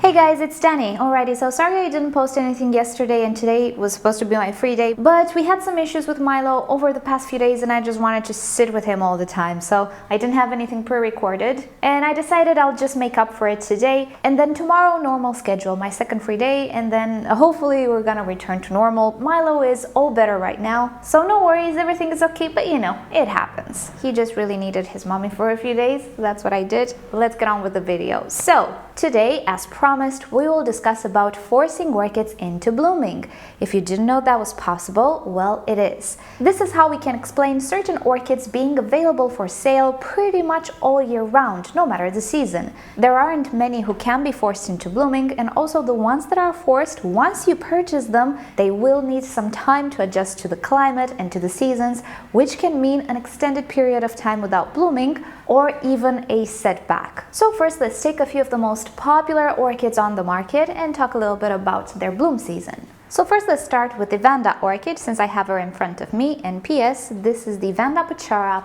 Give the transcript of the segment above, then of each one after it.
Hey guys, it's Danny. Alrighty, so sorry I didn't post anything yesterday and today was supposed to be my free day, but we had some issues with Milo over the past few days and I just wanted to sit with him all the time, so I didn't have anything pre-recorded and I decided I'll just make up for it today, and then tomorrow normal schedule, my second free day, and then hopefully we're gonna return to normal. Milo is all better right now, so no worries, everything is okay, but you know, it happens. He just really needed his mommy for a few days, so that's what I did. Let's get on with the video. So today, as promised, we will discuss about forcing orchids into blooming. If you didn't know that was possible, well, it is. This is how we can explain certain orchids being available for sale pretty much all year round, no matter the season. There aren't many who can be forced into blooming, and also the ones that are forced, once you purchase them, they will need some time to adjust to the climate and to the seasons, which can mean an extended period of time without blooming or even a setback. So first, let's take a few of the most popular orchids on the market and talk a little bit about their bloom season. So first, let's start with the Vanda orchid, since I have her in front of me, and PS, this is the Vanda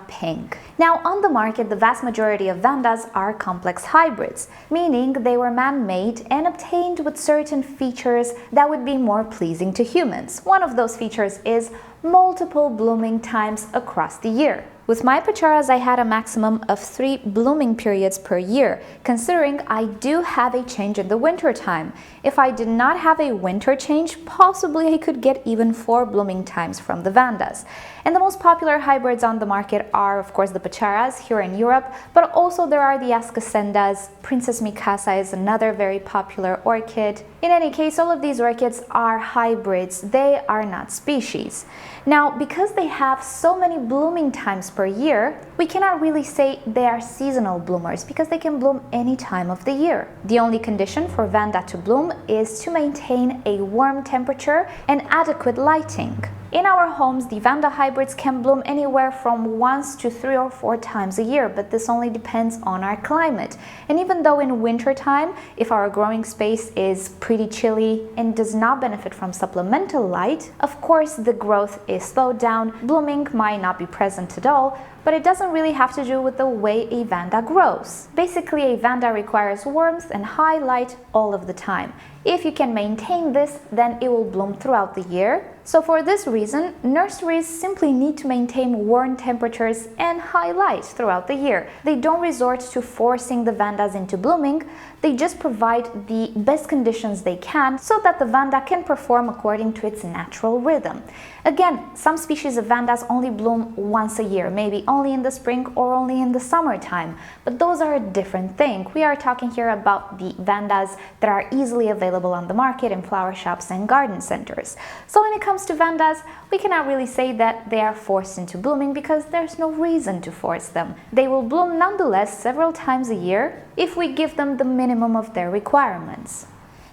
pink. Now, on the market, the vast majority of Vandas are complex hybrids, meaning they were man-made and obtained with certain features that would be more pleasing to humans. One of those features is multiple blooming times across the year. With my Pacharas, I had a maximum of 3 blooming periods per year, considering I do have a change in the winter time. If I did not have a winter change, possibly I could get even 4 blooming times from the Vandas. And the most popular hybrids on the market are, of course, the Pacharas here in Europe, but also there are the Ascasendas. Princess Mikasa is another very popular orchid. In any case, all of these orchids are hybrids, they are not species. Now, because they have so many blooming times per year, we cannot really say they are seasonal bloomers because they can bloom any time of the year. The only condition for Vanda to bloom is to maintain a warm temperature and adequate lighting. In our homes, the Vanda hybrids can bloom anywhere from 1 to 3 or 4 times a year, but this only depends on our climate. And even though in winter time, if our growing space is pretty chilly and does not benefit from supplemental light, of course the growth is slowed down, blooming might not be present at all, but it doesn't really have to do with the way a Vanda grows. Basically, a Vanda requires warmth and high light all of the time. If you can maintain this, then it will bloom throughout the year. So for this reason, nurseries simply need to maintain warm temperatures and high light throughout the year. They don't resort to forcing the Vandas into blooming, they just provide the best conditions they can so that the Vanda can perform according to its natural rhythm. Again, some species of Vandas only bloom once a year, maybe only in the spring or only in the summertime, but those are a different thing. We are talking here about the Vandas that are easily available on the market in flower shops and garden centers. So when it comes to Vandas, we cannot really say that they are forced into blooming because there's no reason to force them. They will bloom nonetheless several times a year if we give them the minimum of their requirements.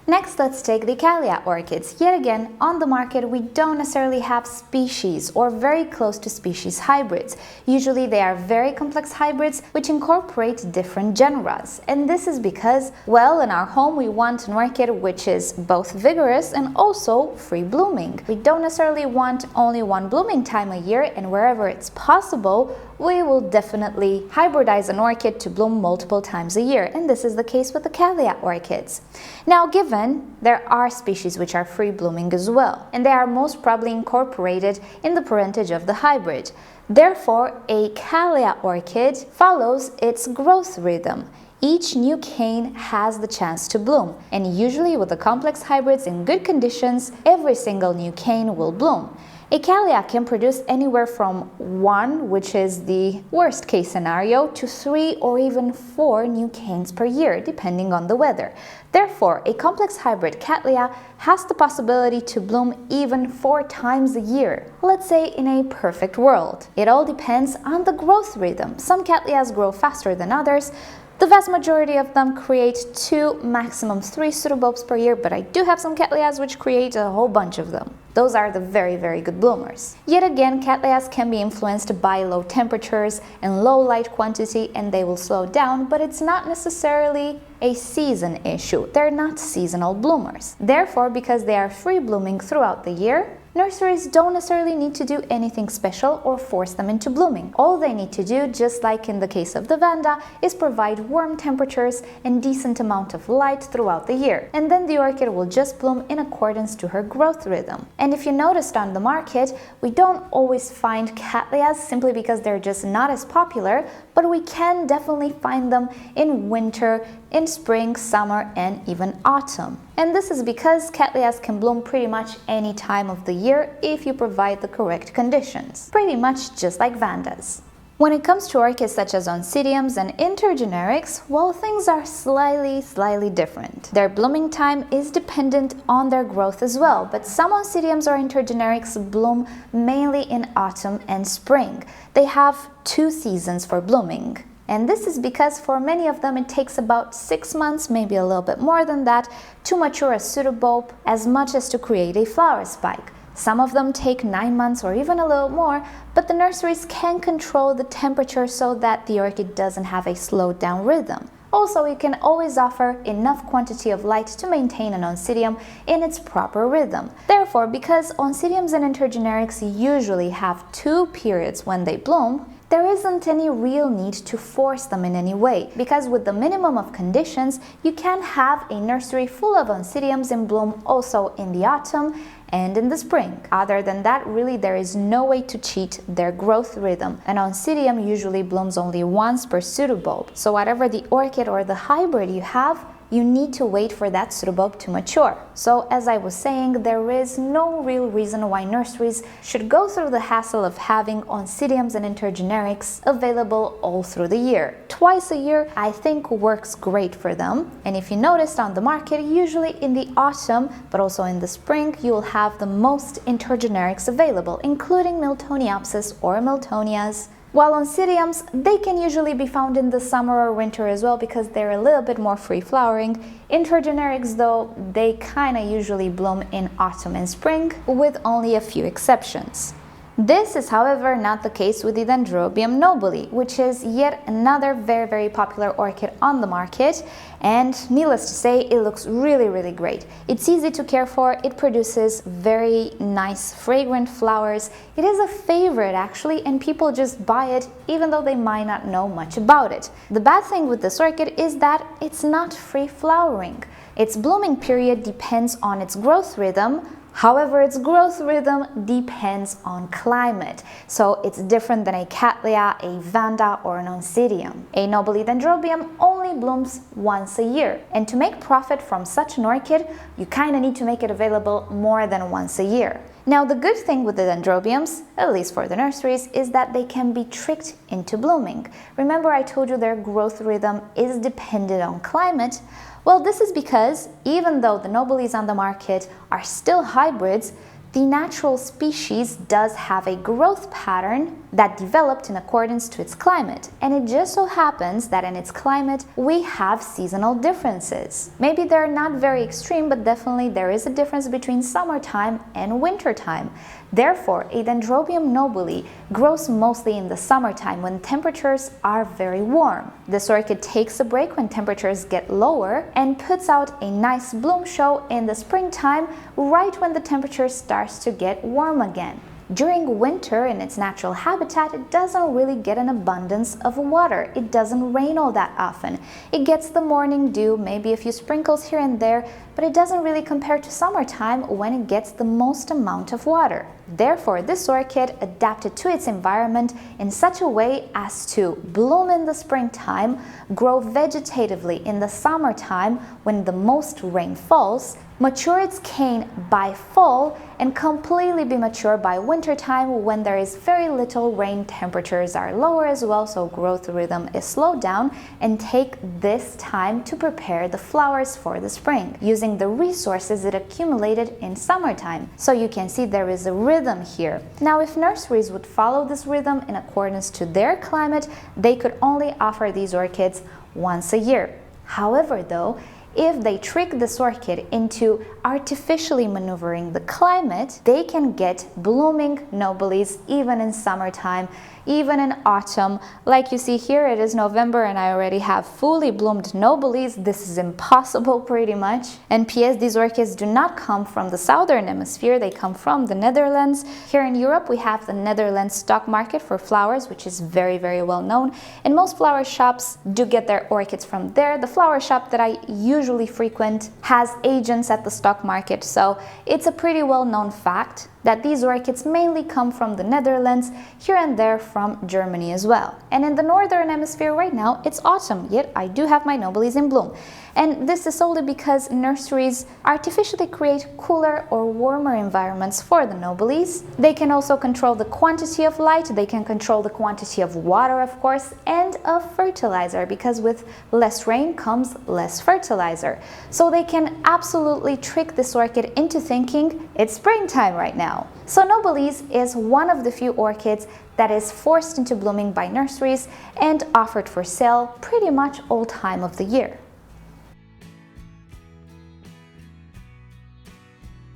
Next, let's take the Cattleya orchids. Yet again, on the market we don't necessarily have species or very close to species hybrids. Usually they are very complex hybrids which incorporate different genres. And this is because, well, in our home we want an orchid which is both vigorous and also free blooming. We don't necessarily want only one blooming time a year, and wherever it's possible, we will definitely hybridize an orchid to bloom multiple times a year, and this is the case with the Cattleya orchids. Now, given there are species which are free blooming as well, and they are most probably incorporated in the parentage of the hybrid. Therefore, a Cattleya orchid follows its growth rhythm. Each new cane has the chance to bloom, and usually with the complex hybrids in good conditions, every single new cane will bloom. A Cattleya can produce anywhere from 1, which is the worst case scenario, to 3 or even 4 new canes per year, depending on the weather. Therefore, a complex hybrid Cattleya has the possibility to bloom even 4 times a year, let's say in a perfect world. It all depends on the growth rhythm. Some Cattleyas grow faster than others. The vast majority of them create 2, maximum 3 pseudobulbs per year, but I do have some Cattleyas which create a whole bunch of them. Those are the very, very good bloomers. Yet again, Cattleyas can be influenced by low temperatures and low light quantity, and they will slow down, but it's not necessarily a season issue. They're not seasonal bloomers. Therefore, because they are free blooming throughout the year, Nurseries don't necessarily need to do anything special or force them into blooming. All they need to do, just like in the case of the Vanda, is provide warm temperatures and decent amount of light throughout the year, and then the orchid will just bloom in accordance to her growth rhythm. And if you noticed on the market, we don't always find Cattleyas simply because they're just not as popular, but we can definitely find them in winter, in spring, summer, and even autumn. And this is because Cattleyas can bloom pretty much any time of the year if you provide the correct conditions, pretty much just like Vandas. When it comes to orchids such as Oncidiums and intergenerics, well, things are slightly different. Their blooming time is dependent on their growth as well, but some Oncidiums or intergenerics bloom mainly in autumn and spring. They have 2 seasons for blooming. And this is because for many of them it takes about 6 months, maybe a little bit more than that, to mature a pseudobulb as much as to create a flower spike. Some of them take 9 months or even a little more, but the nurseries can control the temperature so that the orchid doesn't have a slowed down rhythm. Also, you can always offer enough quantity of light to maintain an Oncidium in its proper rhythm. Therefore, because Oncidiums and intergenerics usually have 2 periods when they bloom, there isn't any real need to force them in any way, because with the minimum of conditions, you can have a nursery full of Oncidiums in bloom also in the autumn and in the spring. Other than that, really there is no way to cheat their growth rhythm. An Oncidium usually blooms only once per pseudobulb, so whatever the orchid or the hybrid you have, you need to wait for that pseudobulb to mature. So as I was saying, there is no real reason why nurseries should go through the hassle of having Oncidiums and intergenerics available all through the year. Twice a year, I think, works great for them. And if you noticed on the market, usually in the autumn, but also in the spring, you will have the most intergenerics available, including Miltoniopsis or Miltonias. While Oncidiums, they can usually be found in the summer or winter as well because they're a little bit more free flowering. Intergenerics though, they kinda usually bloom in autumn and spring with only a few exceptions. This is, however, not the case with the Dendrobium nobile, which is yet another very popular orchid on the market, and needless to say, it looks really great. It's easy to care for, it produces very nice fragrant flowers. It is a favorite actually, and people just buy it even though they might not know much about it. The bad thing with this orchid is that it's not free flowering. Its blooming period depends on its growth rhythm. However, its growth rhythm depends on climate, so it's different than a Cattleya, a Vanda, or an Oncidium. A nobile Dendrobium only blooms once a year, and to make profit from such an orchid, you kinda need to make it available more than once a year. Now, the good thing with the Dendrobiums, at least for the nurseries, is that they can be tricked into blooming. Remember I told you their growth rhythm is dependent on climate? Well, this is because even though the nobiles on the market are still hybrids, the natural species does have a growth pattern that developed in accordance to its climate, and it just so happens that in its climate we have seasonal differences. Maybe they're not very extreme, but definitely there is a difference between summertime and wintertime. Therefore, a Dendrobium nobile grows mostly in the summertime when temperatures are very warm. This orchid takes a break when temperatures get lower and puts out a nice bloom show in the springtime, right when the temperature starts to get warm again. During winter, in its natural habitat, it doesn't really get an abundance of water. It doesn't rain all that often. It gets the morning dew, maybe a few sprinkles here and there, but it doesn't really compare to summertime when it gets the most amount of water. Therefore, this orchid adapted to its environment in such a way as to bloom in the springtime, grow vegetatively in the summertime when the most rain falls, mature its cane by fall, and completely be mature by wintertime when there is very little rain. Temperatures are lower as well, so growth rhythm is slowed down, and take this time to prepare the flowers for the spring, using the resources it accumulated in summertime. So you can see there is a rhythm here. Now, if nurseries would follow this rhythm in accordance to their climate, they could only offer these orchids once a year. However, though, if they trick this orchid into artificially maneuvering the climate, they can get blooming nobiles even in summertime. even in autumn. Like you see here, it is November and I already have fully bloomed nobiles. This is impossible pretty much. And P.S. these orchids do not come from the southern hemisphere, they come from the Netherlands. Here in Europe we have the Netherlands stock market for flowers, which is very, very well known. And most flower shops do get their orchids from there. The flower shop that I usually frequent has agents at the stock market, so it's a pretty well-known fact that these orchids mainly come from the Netherlands, here and there from Germany as well. And in the northern hemisphere right now, it's autumn, yet I do have my nobiles in bloom. And this is solely because nurseries artificially create cooler or warmer environments for the nobiles. They can also control the quantity of light, they can control the quantity of water, of course, and of fertilizer, because with less rain comes less fertilizer. So they can absolutely trick this orchid into thinking it's springtime right now. So nobiles is one of the few orchids that is forced into blooming by nurseries and offered for sale pretty much all time of the year.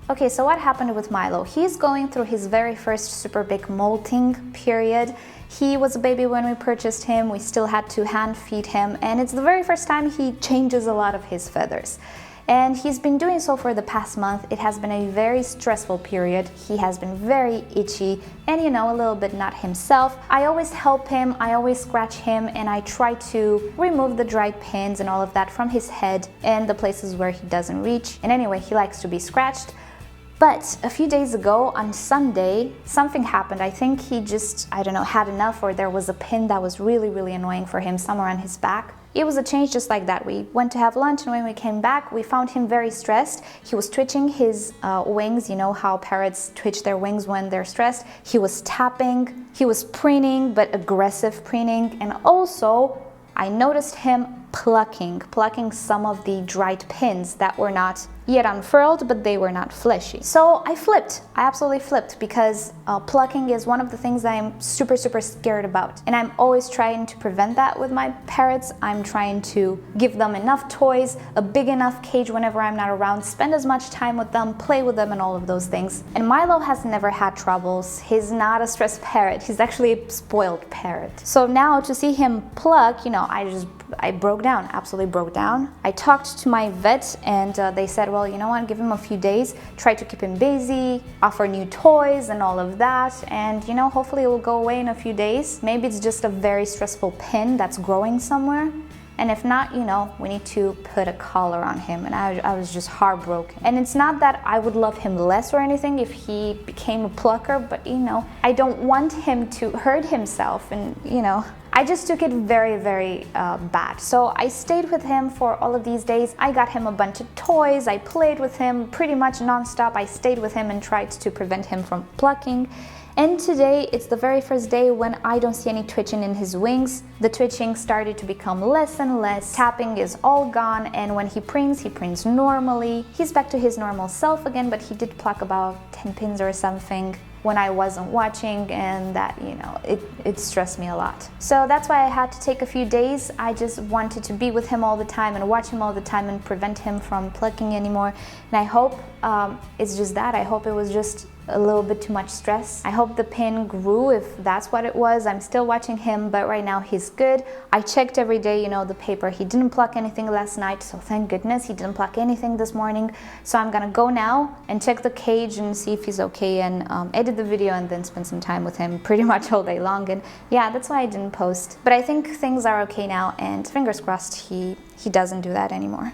Okay, so what happened with Milo? He's going through his very first super big molting period. He was a baby when we purchased him, we still had to hand feed him, and it's the very first time he changes a lot of his feathers. And he's been doing so for the past month. It has been a very stressful period. He has been very itchy and, you know, a little bit not himself. I always help him, I always scratch him, and I try to remove the dried pins and all of that from his head and the places where he doesn't reach. And anyway, he likes to be scratched. But a few days ago on Sunday, something happened. I think he just, I don't know, had enough, or there was a pin that was really, really annoying for him somewhere on his back. It was a change just like that. We went to have lunch, and when we came back, we found him very stressed. He was twitching his wings. You know how parrots twitch their wings when they're stressed. He was tapping, he was preening, but aggressive preening. And also, I noticed him plucking some of the dried pins that were not yet unfurled, but they were not fleshy. So I flipped. I absolutely flipped, because plucking is one of the things that I'm super scared about. And I'm always trying to prevent that with my parrots. I'm trying to give them enough toys, a big enough cage whenever I'm not around, spend as much time with them, play with them and all of those things. And Milo has never had troubles. He's not a stressed parrot. He's actually a spoiled parrot. So now to see him pluck, you know, I broke down, absolutely broke down. I talked to my vet and they said, well, you know what, give him a few days, try to keep him busy, offer new toys and all of that, and you know, hopefully it will go away in a few days. Maybe it's just a very stressful pin that's growing somewhere. And if not, you know, we need to put a collar on him. And I was just heartbroken. And it's not that I would love him less or anything if he became a plucker, but you know, I don't want him to hurt himself, and you know, I just took it very bad. So I stayed with him for all of these days. I got him a bunch of toys. I played with him pretty much non-stop. I stayed with him and tried to prevent him from plucking. And today, it's the very first day when I don't see any twitching in his wings. The twitching started to become less and less. Tapping is all gone, and when he preens normally. He's back to his normal self again, but he did pluck about 10 pins or something when I wasn't watching, and that, you know, it stressed me a lot. So that's why I had to take a few days. I just wanted to be with him all the time and watch him all the time and prevent him from plucking anymore. And I hope it's just that. I hope it was just a little bit too much stress. I hope the pin grew, if that's what it was. I'm still watching him, but right now he's good. I checked every day, you know, the paper. He didn't pluck anything last night, so thank goodness he didn't pluck anything this morning. So I'm gonna go now and check the cage and see if he's okay, and edit the video and then spend some time with him pretty much all day long. And yeah, that's why I didn't post. But I think things are okay now, and fingers crossed he doesn't do that anymore.